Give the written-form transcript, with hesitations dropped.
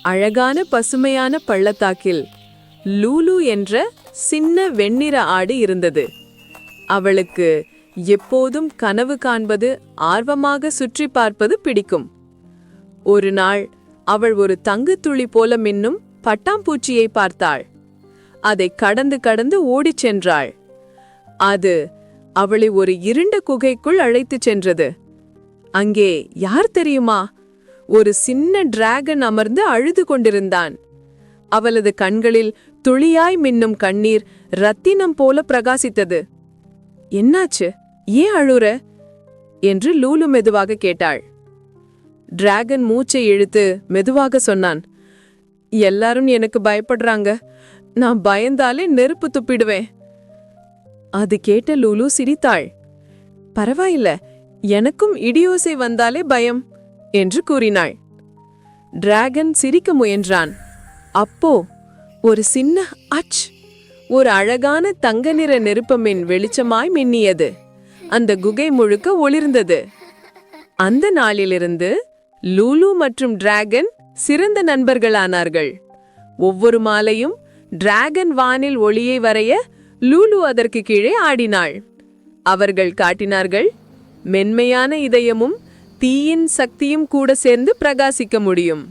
அழகான பசுமையான பள்ளத்தாக்கில் லூலு என்ற சின்ன வெண்ணிற ஆடு இருந்தது. அவளுக்கு எப்போதும் கனவு காண்பது, ஆர்வமாக சுற்றி பார்ப்பது பிடிக்கும். ஒரு நாள் அவள் ஒரு தங்குத்துளி போல மின்னும் பட்டாம்பூச்சியை பார்த்தாள். அதை கடந்து கடந்து ஓடிச் சென்றாள். அது அவளை ஒரு இருண்ட குகைக்குள் அழைத்துச் சென்றது. அங்கே யார் தெரியுமா? ஒரு சின்ன டிராகன் அமர்ந்து அழுது கொண்டிருந்தான். அவளது கண்களில் துளியாய் மின்னும் கண்ணீர் ரத்தினம் போல பிரகாசித்தது. என்னாச்சு? ஏன் அழுற? என்று லூலு மெதுவாக கேட்டாள். டிராகன் மூச்சை இழுத்து மெதுவாக சொன்னான், எல்லாரும் எனக்கு பயப்படுறாங்க. நான் பயந்தாலே நெருப்பு துப்பிடுவேன். அது கேட்ட லூலு சிரித்தாள். பரவாயில்ல, எனக்கும் இடியோசை வந்தாலே பயம் என்று கூறினாள். டிராகன் சிரிக்க முயன்றான். அப்போ ஒரு சின்ன அச், ஒரு அழகான தங்க நிற நெருப்பமின் வெளிச்சமாய் மின்னியது. அந்த குகை முழுக்க ஒளிர்ந்தது. அந்த நாளிலிருந்து லூலு மற்றும் டிராகன் சிறந்த நண்பர்களானார்கள். ஒவ்வொரு மாலையும் டிராகன் வானில் ஒளியை வரைய லூலு அதற்கு கீழே ஆடினாள். அவர்கள் காட்டினார்கள், மென்மையான இதயமும் தீயின் சக்தியும் கூட சேர்ந்து பிரகாசிக்க முடியும்.